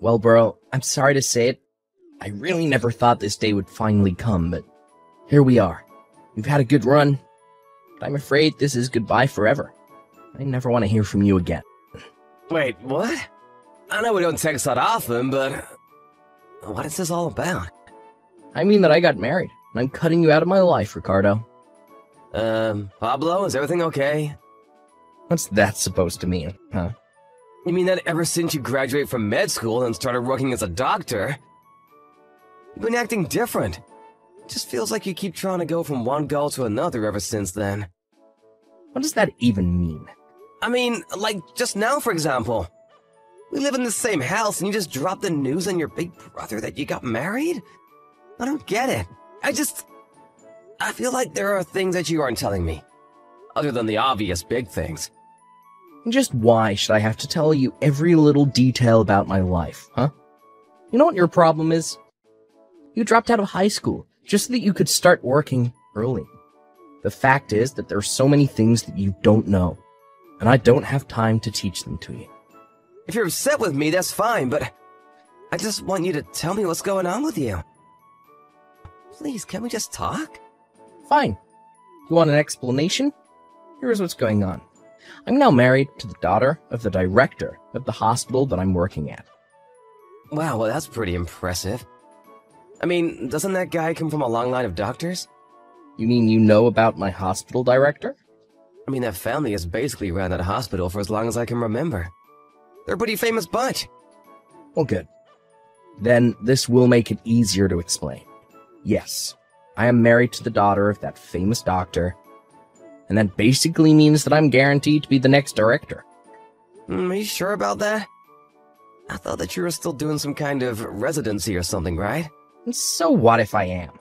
Well, bro, I'm sorry to say it. I really never thought this day would finally come, but here we are. We've had a good run, but I'm afraid this is goodbye forever. I never want to hear from you again. Wait, what? I know we don't text that often, but what is this all about? I mean that I got married, and I'm cutting you out of my life, Ricardo. Pablo, is everything okay? What's that supposed to mean, huh? You mean that ever since you graduated from med school and started working as a doctor, you've been acting different. It just feels like you keep trying to go from one goal to another ever since then. What does that even mean? I mean, like just now, for example. We live in the same house and you just dropped the news on your big brother that you got married? I don't get it. I feel like there are things that you aren't telling me. Other than the obvious big things. Just why should I have to tell you every little detail about my life, huh? You know what your problem is? You dropped out of high school just so that you could start working early. The fact is that there are so many things that you don't know, and I don't have time to teach them to you. If you're upset with me, that's fine, but I just want you to tell me what's going on with you. Please, can we just talk? Fine. You want an explanation? Here's what's going on. I'm now married to the daughter of the director of the hospital that I'm working at. Wow, well that's pretty impressive. I mean, doesn't that guy come from a long line of doctors? You mean you know about my hospital director? I mean, that family has basically ran that hospital for as long as I can remember. They're a pretty famous bunch. Well, good. Then this will make it easier to explain. Yes, I am married to the daughter of that famous doctor, and that basically means that I'm guaranteed to be the next director. Are you sure about that? I thought that you were still doing some kind of residency or something, right? And so what if I am?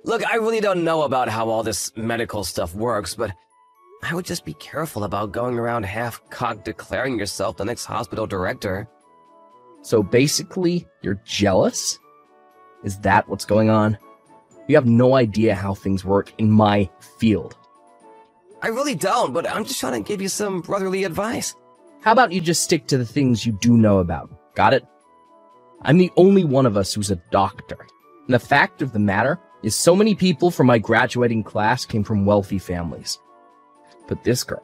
Look, I really don't know about how all this medical stuff works, but I would just be careful about going around half-cocked declaring yourself the next hospital director. So basically, you're jealous? Is that what's going on? You have no idea how things work in my field. I really don't, but I'm just trying to give you some brotherly advice. How about you just stick to the things you do know about? Got it? I'm the only one of us who's a doctor. And the fact of the matter is so many people from my graduating class came from wealthy families. But this girl,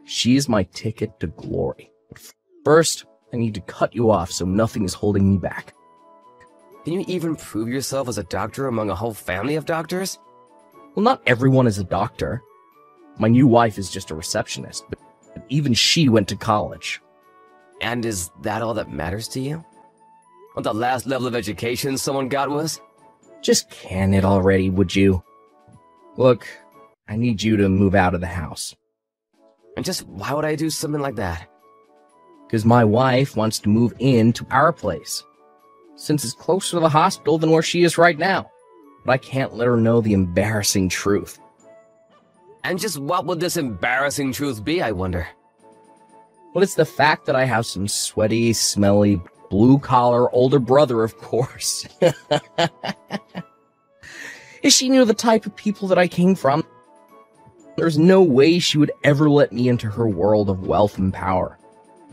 she is my ticket to glory. But first, I need to cut you off so nothing is holding me back. Can you even prove yourself as a doctor among a whole family of doctors? Well, not everyone is a doctor. My new wife is just a receptionist, but even she went to college. And is that all that matters to you? What the last level of education someone got was? Just can it already, would you? Look, I need you to move out of the house. And just why would I do something like that? Because my wife wants to move into our place, since it's closer to the hospital than where she is right now. But I can't let her know the embarrassing truth. And just what would this embarrassing truth be, I wonder? Well, it's the fact that I have some sweaty, smelly, blue-collar older brother, of course. If she knew the type of people that I came from, there's no way she would ever let me into her world of wealth and power.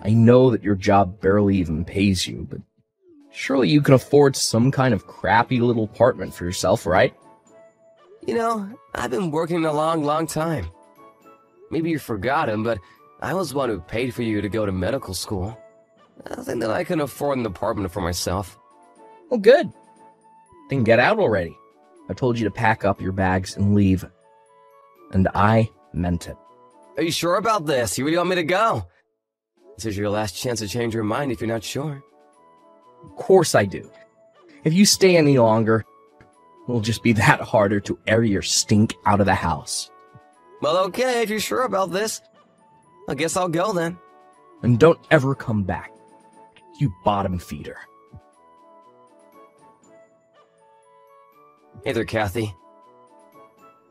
I know that your job barely even pays you, but surely you can afford some kind of crappy little apartment for yourself, right? You know, I've been working a long time. Maybe you forgot him, but I was the one who paid for you to go to medical school. I think that I can afford an apartment for myself. Well, good. Then get out already. I told you to pack up your bags and leave. And I meant it. Are you sure about this? You really want me to go? This is your last chance to change your mind if you're not sure. Of course I do. If you stay any longer, it'll just be that harder to air your stink out of the house. Well, okay, if you're sure about this. I guess I'll go then. And don't ever come back, you bottom feeder. Hey there, Kathy.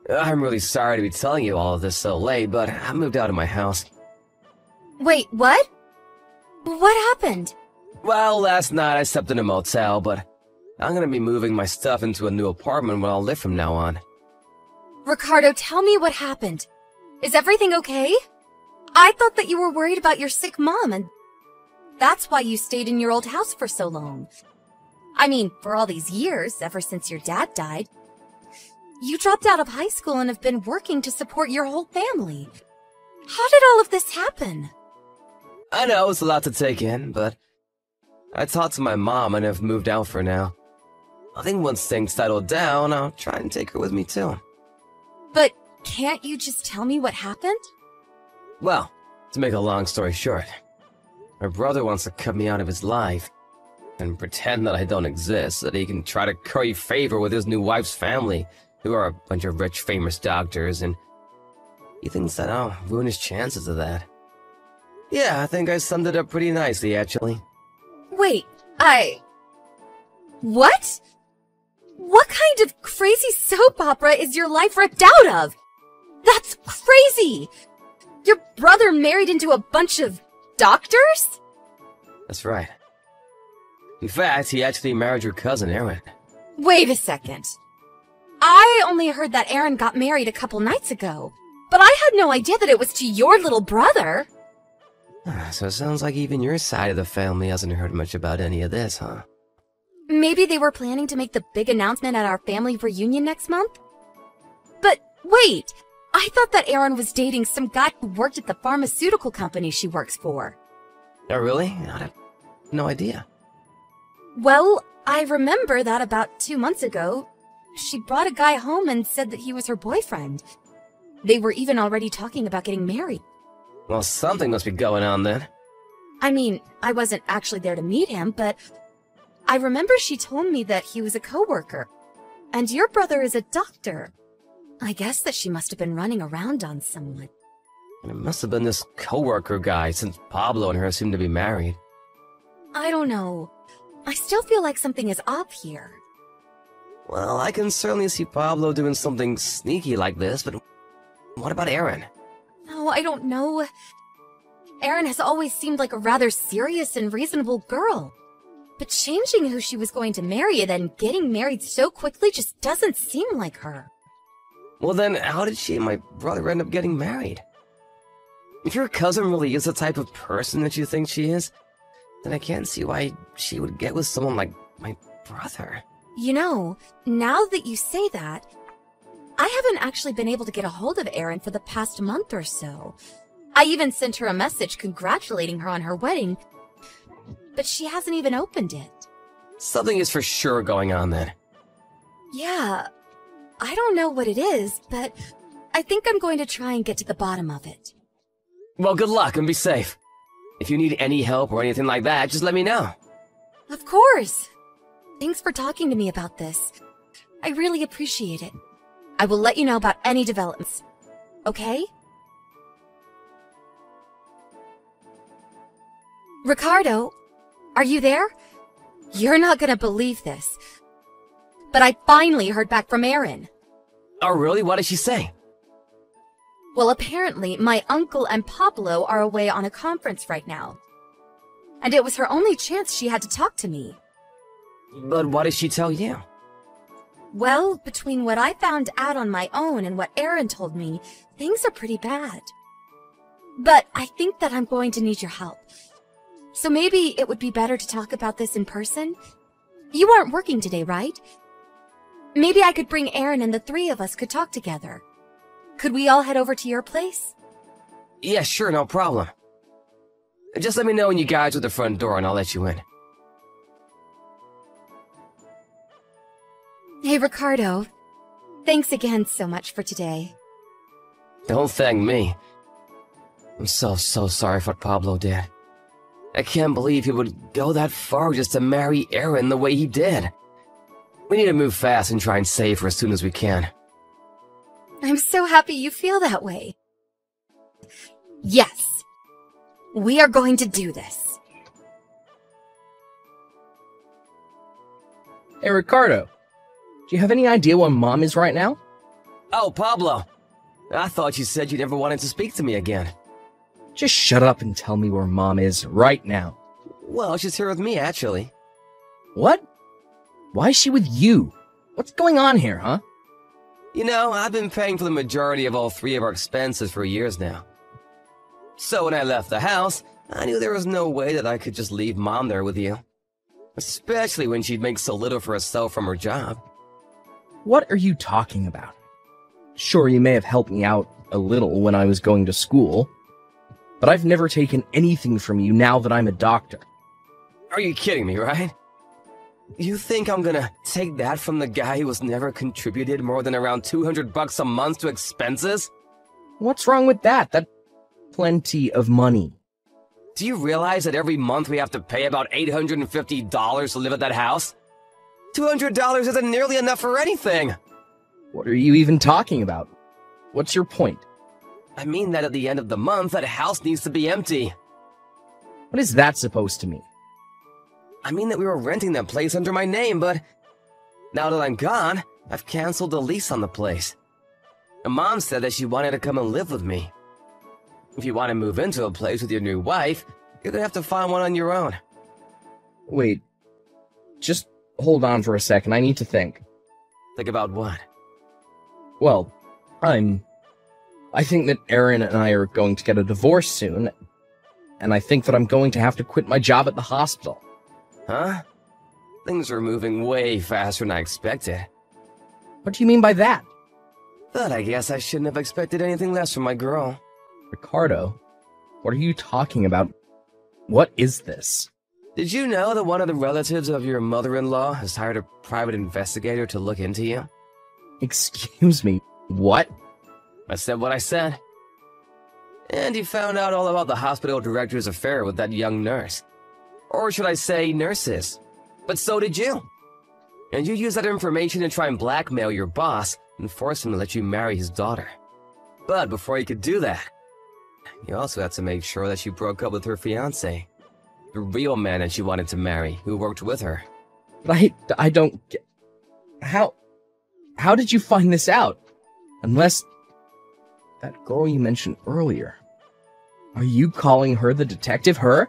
I'm really sorry to be telling you all of this so late, but I moved out of my house. Wait, what? What happened? Well, last night I slept in a motel, but I'm gonna be moving my stuff into a new apartment where I'll live from now on. Ricardo, tell me what happened. Is everything okay? I thought that you were worried about your sick mom and That's why you stayed in your old house for so long. I mean, for all these years, ever since your dad died. You dropped out of high school and have been working to support your whole family. How did all of this happen? I know it's a lot to take in, but I talked to my mom and have moved out for now. I think once things settle down, I'll try and take her with me too. But can't you just tell me what happened? Well, to make a long story short, my brother wants to cut me out of his life and pretend that I don't exist so that he can try to curry favor with his new wife's family, who are a bunch of rich, famous doctors, and he thinks that I'll ruin his chances of that. Yeah, I think I summed it up pretty nicely, actually. Wait, What? What kind of crazy soap opera is your life ripped out of? That's crazy! Your brother married into a bunch of doctors? That's right. In fact, he actually married your cousin, Erin. Wait a second. I only heard that Aaron got married a couple nights ago, but I had no idea that it was to your little brother. So it sounds like even your side of the family hasn't heard much about any of this, huh? Maybe they were planning to make the big announcement at our family reunion next month? But wait, I thought that Aaron was dating some guy who worked at the pharmaceutical company she works for. Oh, really? I have no idea. Well, I remember that about 2 months ago, she brought a guy home and said that he was her boyfriend. They were even already talking about getting married. Well, something must be going on then. I mean, I wasn't actually there to meet him, but I remember she told me that he was a coworker. And your brother is a doctor. I guess that she must have been running around on someone. And it must have been this coworker guy, since Pablo and her seem to be married. I don't know. I still feel like something is off here. Well, I can certainly see Pablo doing something sneaky like this, but what about Erin? Oh, I don't know. Erin has always seemed like a rather serious and reasonable girl. But changing who she was going to marry and then getting married so quickly just doesn't seem like her. Well then, how did she and my brother end up getting married? If your cousin really is the type of person that you think she is, then I can't see why she would get with someone like my brother. You know, now that you say that, I haven't actually been able to get a hold of Erin for the past month or so. I even sent her a message congratulating her on her wedding, but she hasn't even opened it. Something is for sure going on then. Yeah, I don't know what it is, but I think I'm going to try and get to the bottom of it. Well, good luck and be safe. If you need any help or anything like that, just let me know. Of course! Thanks for talking to me about this. I really appreciate it. I will let you know about any developments. Okay? Ricardo, are you there? You're not gonna believe this, but I finally heard back from Erin. Oh, really? What did she say? Well, apparently, my uncle and Pablo are away on a conference right now. And it was her only chance she had to talk to me. But what did she tell you? Well, between what I found out on my own and what Erin told me, things are pretty bad. But I think that I'm going to need your help. So maybe it would be better to talk about this in person? You aren't working today, right? Maybe I could bring Erin and the three of us could talk together. Could we all head over to your place? Yeah, sure, no problem. Just let me know when you guys are at the front door and I'll let you in. Hey, Ricardo. Thanks again so much for today. Don't thank me. I'm so sorry for what Pablo did. I can't believe he would go that far just to marry Erin the way he did. We need to move fast and try and save her as soon as we can. I'm so happy you feel that way. Yes. We are going to do this. Hey, Ricardo. Do you have any idea where Mom is right now? Oh, Pablo. I thought you said you never wanted to speak to me again. Just shut up and tell me where Mom is right now. Well, she's here with me, actually. What? Why is she with you? What's going on here, huh? You know, I've been paying for the majority of all three of our expenses for years now. So when I left the house, I knew there was no way that I could just leave Mom there with you. Especially when she'd make so little for herself from her job. What are you talking about? Sure, you may have helped me out a little when I was going to school, but I've never taken anything from you now that I'm a doctor. Are you kidding me, right? You think I'm gonna take that from the guy who has never contributed more than around $200 a month to expenses? What's wrong with that? That's plenty of money. Do you realize that every month we have to pay about $850 to live at that house? $200 isn't nearly enough for anything! What are you even talking about? What's your point? I mean that at the end of the month, that house needs to be empty. What is that supposed to mean? I mean that we were renting that place under my name, but now that I'm gone, I've canceled the lease on the place. And Mom said that she wanted to come and live with me. If you want to move into a place with your new wife, you're gonna have to find one on your own. Wait, just hold on for a second, I need to think. Think about what? Well, I think that Aaron and I are going to get a divorce soon, and I think that I'm going to have to quit my job at the hospital. Huh? Things are moving way faster than I expected. What do you mean by that? But I guess I shouldn't have expected anything less from my girl. Ricardo, what are you talking about? What is this? Did you know that one of the relatives of your mother-in-law has hired a private investigator to look into you? Excuse me, what? I said what I said. And he found out all about the hospital director's affair with that young nurse. Or should I say, nurses. But so did you. And you used that information to try and blackmail your boss and force him to let you marry his daughter. But before you could do that, you also had to make sure that she broke up with her fiancé, the real man that she wanted to marry, who worked with her. But I don't get... How did you find this out? Unless... that girl you mentioned earlier. Are you calling her the detective, her?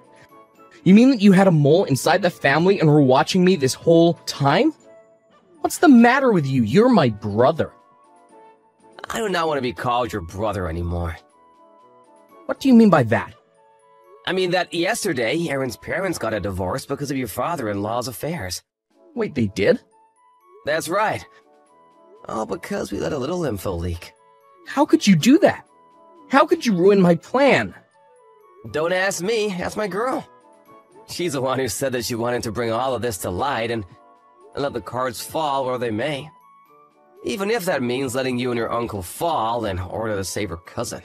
You mean that you had a mole inside the family and were watching me this whole time? What's the matter with you? You're my brother. I do not want to be called your brother anymore. What do you mean by that? I mean that yesterday, Aaron's parents got a divorce because of your father-in-law's affairs. Wait, they did? That's right. All because we let a little info leak. How could you do that? How could you ruin my plan? Don't ask me, ask my girl. She's the one who said that she wanted to bring all of this to light and let the cards fall where they may. Even if that means letting you and your uncle fall in order to save her cousin.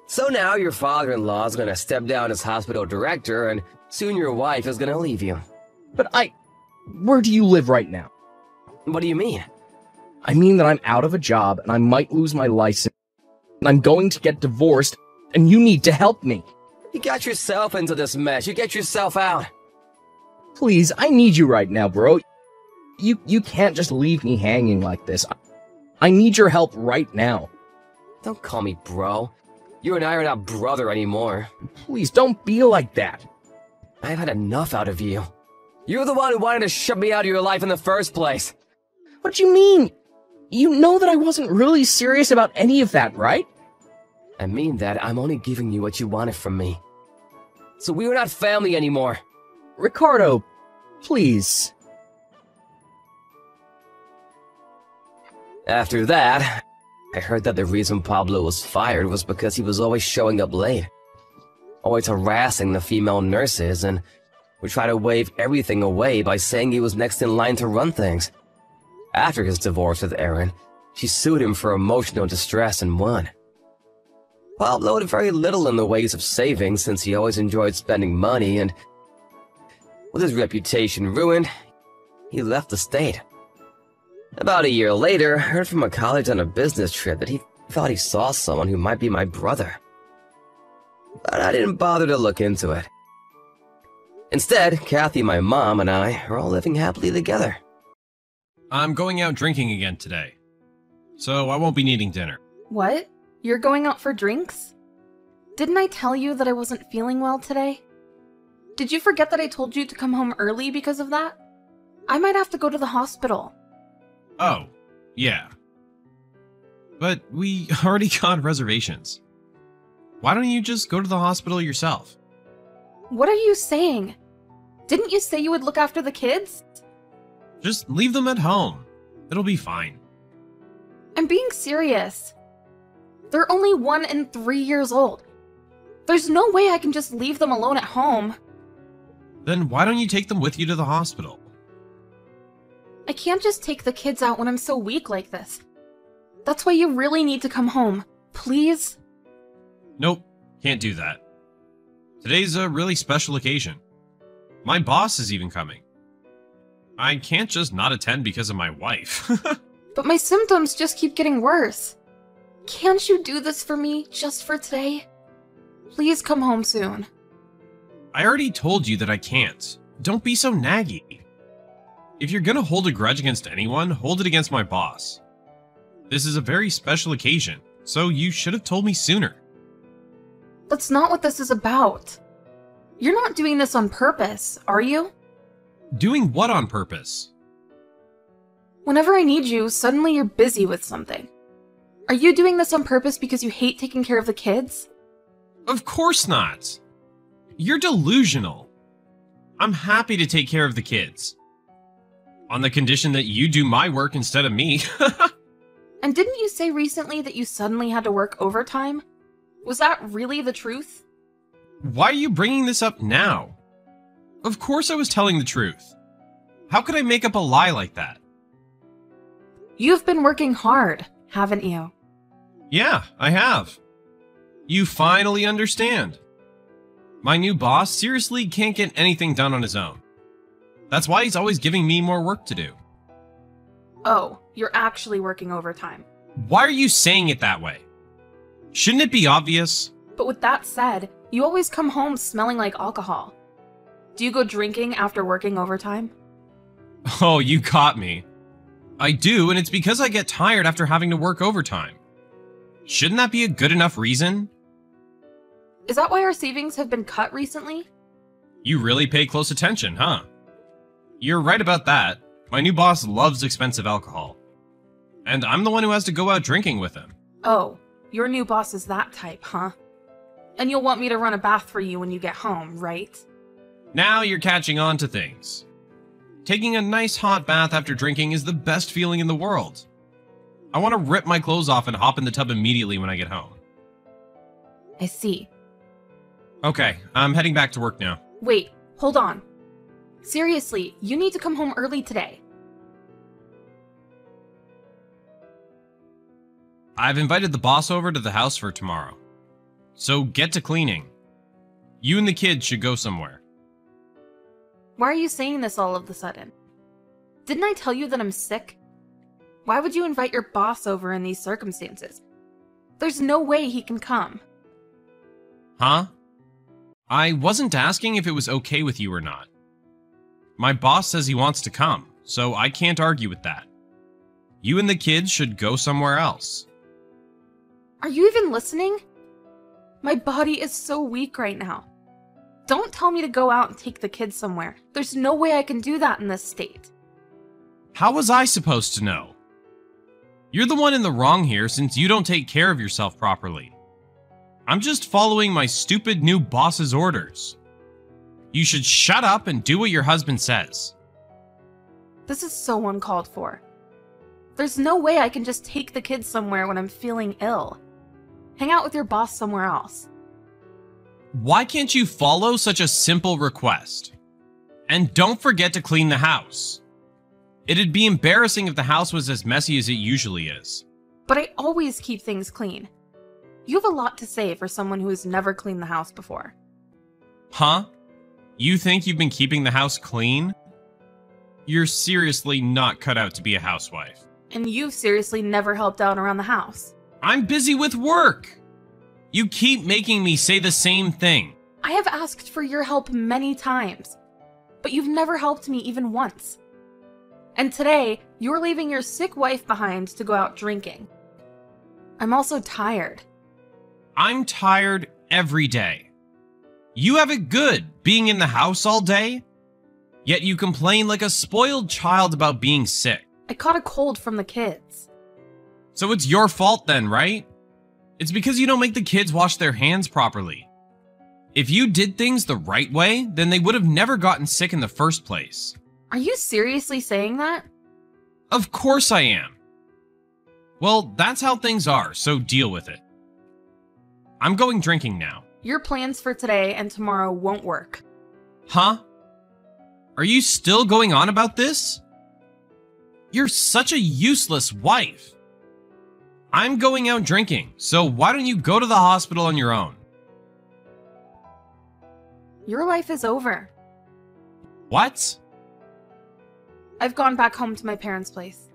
So now your father-in-law is gonna step down as hospital director, and soon your wife is gonna leave you. But where do you live right now? What do you mean? I mean that I'm out of a job, and I might lose my license, and I'm going to get divorced, and you need to help me. You got yourself into this mess. You get yourself out. Please, I need you right now, bro. You can't just leave me hanging like this. I need your help right now. Don't call me bro. You and I are not brother anymore. Please, don't be like that. I've had enough out of you. You're the one who wanted to shut me out of your life in the first place. What do you mean? You know that I wasn't really serious about any of that, right? I mean that I'm only giving you what you wanted from me. So we are not family anymore. Ricardo, please. After that, I heard that the reason Pablo was fired was because he was always showing up late. Always harassing the female nurses and would try to wave everything away by saying he was next in line to run things. After his divorce with Aaron, she sued him for emotional distress and won. Pablo had very little in the ways of saving since he always enjoyed spending money, and with his reputation ruined, he left the state. About a year later, I heard from a college on a business trip that he thought he saw someone who might be my brother. But I didn't bother to look into it. Instead, Kathy, my mom, and I are all living happily together. I'm going out drinking again today, so I won't be needing dinner. What? You're going out for drinks? Didn't I tell you that I wasn't feeling well today? Did you forget that I told you to come home early because of that? I might have to go to the hospital. Oh, yeah. But we already got reservations. Why don't you just go to the hospital yourself? What are you saying? Didn't you say you would look after the kids? Just leave them at home. It'll be fine. I'm being serious. They're only 1 and 3 years old. There's no way I can just leave them alone at home. Then why don't you take them with you to the hospital? I can't just take the kids out when I'm so weak like this. That's why you really need to come home. Please? Nope, can't do that. Today's a really special occasion. My boss is even coming. I can't just not attend because of my wife. But my symptoms just keep getting worse. Can't you do this for me, just for today? Please come home soon. I already told you that I can't. Don't be so naggy. If you're gonna hold a grudge against anyone, hold it against my boss. This is a very special occasion, so you should have told me sooner. That's not what this is about. You're not doing this on purpose, are you? Doing what on purpose? Whenever I need you, suddenly you're busy with something. Are you doing this on purpose because you hate taking care of the kids? Of course not. You're delusional. I'm happy to take care of the kids. On the condition that you do my work instead of me. And didn't you say recently that you suddenly had to work overtime? Was that really the truth? Why are you bringing this up now? Of course I was telling the truth. How could I make up a lie like that? You've been working hard, haven't you? Yeah, I have. You finally understand. My new boss seriously can't get anything done on his own. That's why he's always giving me more work to do. Oh, you're actually working overtime. Why are you saying it that way? Shouldn't it be obvious? But with that said, you always come home smelling like alcohol. Do you go drinking after working overtime? Oh, you caught me. I do, and it's because I get tired after having to work overtime. Shouldn't that be a good enough reason? Is that why our savings have been cut recently? You really pay close attention, huh? You're right about that. My new boss loves expensive alcohol. And I'm the one who has to go out drinking with him. Oh, your new boss is that type, huh? And you'll want me to run a bath for you when you get home, right? Now you're catching on to things. Taking a nice hot bath after drinking is the best feeling in the world. I want to rip my clothes off and hop in the tub immediately when I get home. I see. Okay, I'm heading back to work now. Wait, hold on. Seriously, you need to come home early today. I've invited the boss over to the house for tomorrow. So get to cleaning. You and the kids should go somewhere. Why are you saying this all of a sudden? Didn't I tell you that I'm sick? Why would you invite your boss over in these circumstances? There's no way he can come. Huh? I wasn't asking if it was okay with you or not. My boss says he wants to come, so I can't argue with that. You and the kids should go somewhere else. Are you even listening? My body is so weak right now. Don't tell me to go out and take the kids somewhere. There's no way I can do that in this state. How was I supposed to know? You're the one in the wrong here since you don't take care of yourself properly. I'm just following my stupid new boss's orders. You should shut up and do what your husband says. This is so uncalled for. There's no way I can just take the kids somewhere when I'm feeling ill. Hang out with your boss somewhere else. Why can't you follow such a simple request? And don't forget to clean the house. It'd be embarrassing if the house was as messy as it usually is. But I always keep things clean. You have a lot to say for someone who has never cleaned the house before. Huh? You think you've been keeping the house clean? You're seriously not cut out to be a housewife. And you've seriously never helped out around the house. I'm busy with work! You keep making me say the same thing. I have asked for your help many times, but you've never helped me even once. And today, you're leaving your sick wife behind to go out drinking. I'm also tired. I'm tired every day. You have it good being in the house all day, yet you complain like a spoiled child about being sick. I caught a cold from the kids. So it's your fault then, right? It's because you don't make the kids wash their hands properly. If you did things the right way, then they would have never gotten sick in the first place. Are you seriously saying that? Of course I am. Well, that's how things are, so deal with it. I'm going drinking now. Your plans for today and tomorrow won't work. Huh? Are you still going on about this? You're such a useless wife. I'm going out drinking, so why don't you go to the hospital on your own? Your life is over. What? I've gone back home to my parents' place.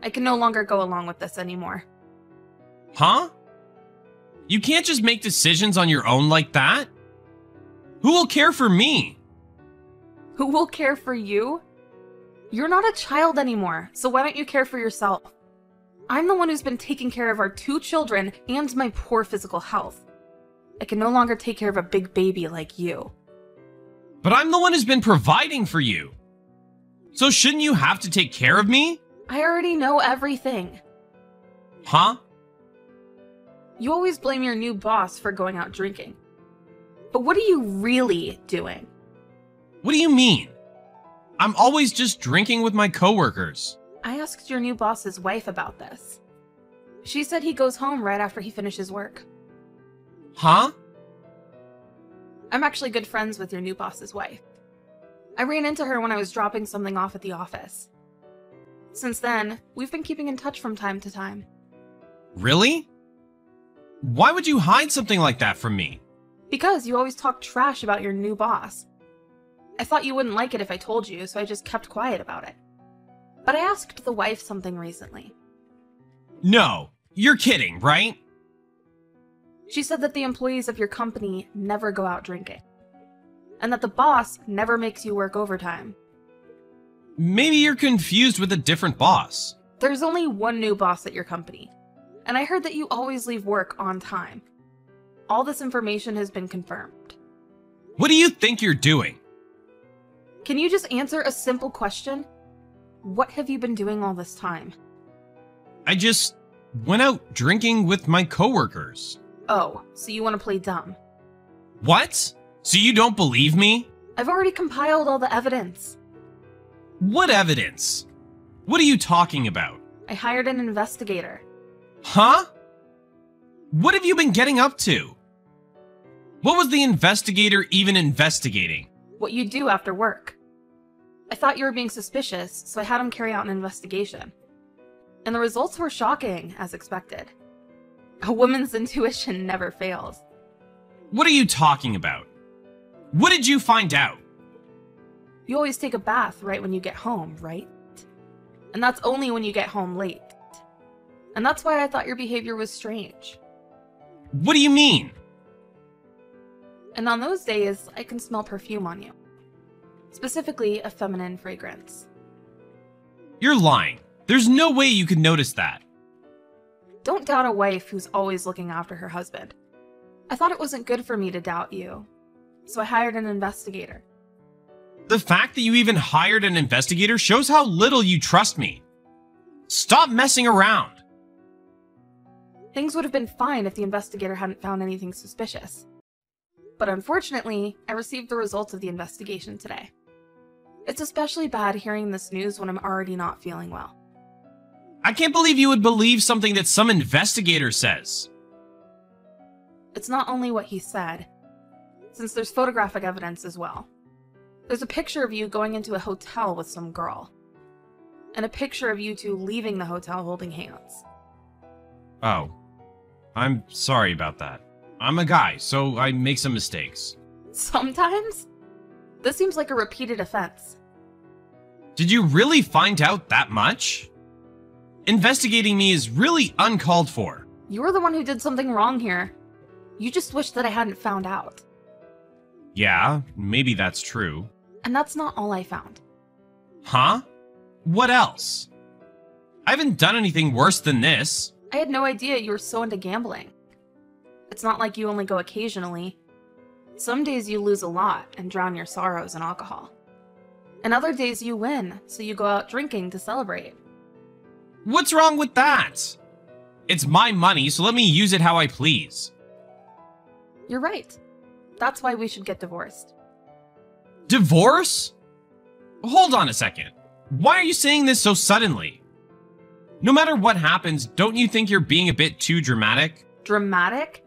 I can no longer go along with this anymore. Huh? You can't just make decisions on your own like that. Who will care for me? Who will care for you? You're not a child anymore, so why don't you care for yourself? I'm the one who's been taking care of our 2 children and my poor physical health. I can no longer take care of a big baby like you. But I'm the one who's been providing for you. So shouldn't you have to take care of me? I already know everything. Huh? You always blame your new boss for going out drinking. But what are you really doing? What do you mean? I'm always just drinking with my coworkers. I asked your new boss's wife about this. She said he goes home right after he finishes work. Huh? I'm actually good friends with your new boss's wife. I ran into her when I was dropping something off at the office. Since then, we've been keeping in touch from time to time. Really? Why would you hide something like that from me? Because you always talk trash about your new boss. I thought you wouldn't like it if I told you, so I just kept quiet about it. But I asked the wife something recently. No, you're kidding, right? She said that the employees of your company never go out drinking. And that the boss never makes you work overtime. Maybe you're confused with a different boss. There's only one new boss at your company. And I heard that you always leave work on time. All this information has been confirmed. What do you think you're doing? Can you just answer a simple question? What have you been doing all this time? I just went out drinking with my coworkers. Oh, so you want to play dumb. What? So you don't believe me? I've already compiled all the evidence. What evidence? What are you talking about? I hired an investigator. Huh? What have you been getting up to? What was the investigator even investigating? What you do after work. I thought you were being suspicious, so I had him carry out an investigation. And the results were shocking, as expected. A woman's intuition never fails. What are you talking about? What did you find out? You always take a bath right when you get home, right? And that's only when you get home late. And that's why I thought your behavior was strange. What do you mean? And on those days, I can smell perfume on you. Specifically, a feminine fragrance. You're lying. There's no way you could notice that. Don't doubt a wife who's always looking after her husband. I thought it wasn't good for me to doubt you, so I hired an investigator. The fact that you even hired an investigator shows how little you trust me. Stop messing around. Things would have been fine if the investigator hadn't found anything suspicious. But unfortunately, I received the results of the investigation today. It's especially bad hearing this news when I'm already not feeling well. I can't believe you would believe something that some investigator says. It's not only what he said, since there's photographic evidence as well. There's a picture of you going into a hotel with some girl, and a picture of you two leaving the hotel holding hands. Oh, I'm sorry about that. I'm a guy, so I make some mistakes. Sometimes? This seems like a repeated offense. Did you really find out that much? Investigating me is really uncalled for. You're the one who did something wrong here. You just wish that I hadn't found out. Yeah, maybe that's true. And that's not all I found. Huh? What else? I haven't done anything worse than this. I had no idea you were so into gambling. It's not like you only go occasionally. Some days you lose a lot and drown your sorrows in alcohol. And other days you win, so you go out drinking to celebrate. What's wrong with that? It's my money, so let me use it how I please. You're right. That's why we should get divorced. Divorce? Hold on a second. Why are you saying this so suddenly? No matter what happens, don't you think you're being a bit too dramatic? Dramatic?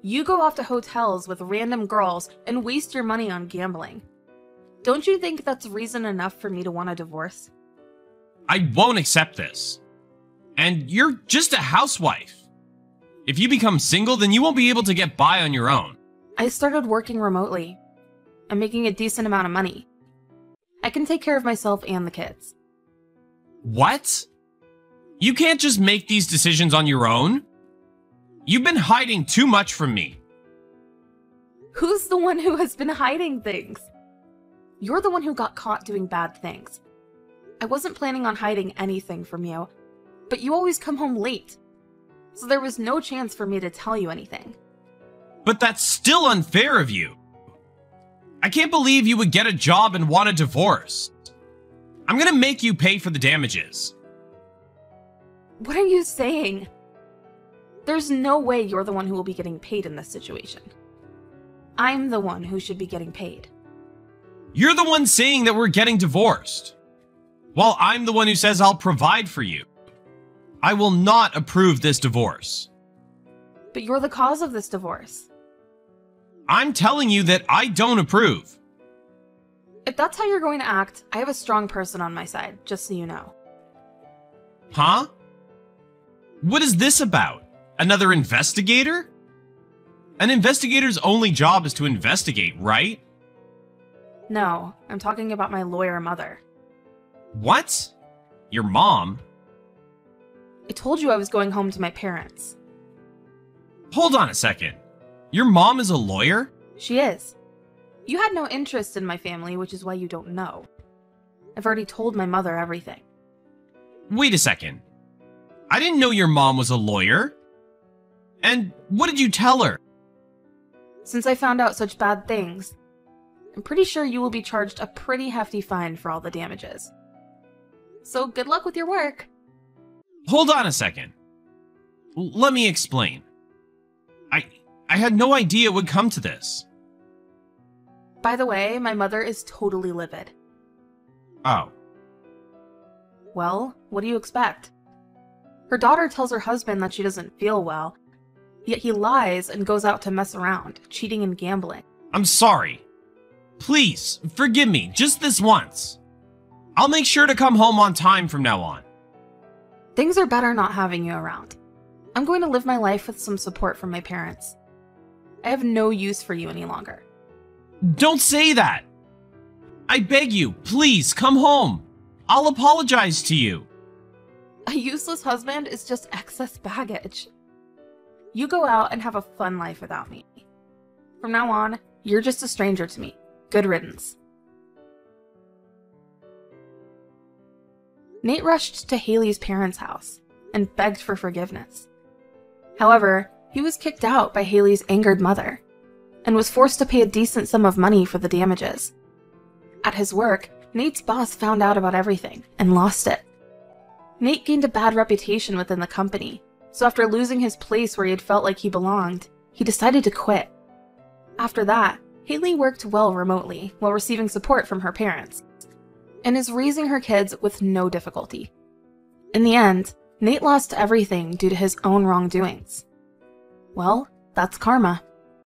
You go off to hotels with random girls and waste your money on gambling. Don't you think that's reason enough for me to want a divorce? I won't accept this. And you're just a housewife. If you become single, then you won't be able to get by on your own. I started working remotely. I'm making a decent amount of money. I can take care of myself and the kids. What? You can't just make these decisions on your own? You've been hiding too much from me. Who's the one who has been hiding things? You're the one who got caught doing bad things. I wasn't planning on hiding anything from you, but you always come home late. So there was no chance for me to tell you anything. But that's still unfair of you. I can't believe you would get a job and want a divorce. I'm gonna make you pay for the damages. What are you saying? There's no way you're the one who will be getting paid in this situation. I'm the one who should be getting paid. You're the one saying that we're getting divorced, while I'm the one who says I'll provide for you. I will not approve this divorce. But you're the cause of this divorce. I'm telling you that I don't approve. If that's how you're going to act, I have a strong person on my side, just so you know. Huh? What is this about? Another investigator? An investigator's only job is to investigate, right? No, I'm talking about my lawyer mother. What? Your mom? I told you I was going home to my parents. Hold on a second. Your mom is a lawyer? She is. You had no interest in my family, which is why you don't know. I've already told my mother everything. Wait a second. I didn't know your mom was a lawyer. And what did you tell her? Since I found out such bad things, I'm pretty sure you will be charged a pretty hefty fine for all the damages. So good luck with your work. Hold on a second. Let me explain. I had no idea it would come to this. By the way, my mother is totally livid. Oh. Well, what do you expect? Her daughter tells her husband that she doesn't feel well, yet he lies and goes out to mess around, cheating and gambling. I'm sorry. Please, forgive me, just this once. I'll make sure to come home on time from now on. Things are better not having you around. I'm going to live my life with some support from my parents. I have no use for you any longer. Don't say that. I beg you, please come home. I'll apologize to you. A useless husband is just excess baggage. You go out and have a fun life without me. From now on, you're just a stranger to me. Good riddance. Nate rushed to Haley's parents' house and begged for forgiveness. However, he was kicked out by Haley's angered mother and was forced to pay a decent sum of money for the damages. At his work, Nate's boss found out about everything and lost it. Nate gained a bad reputation within the company, so after losing his place where he had felt like he belonged, he decided to quit. After that, Haley worked well remotely while receiving support from her parents, and is raising her kids with no difficulty. In the end, Nate lost everything due to his own wrongdoings. Well, that's karma.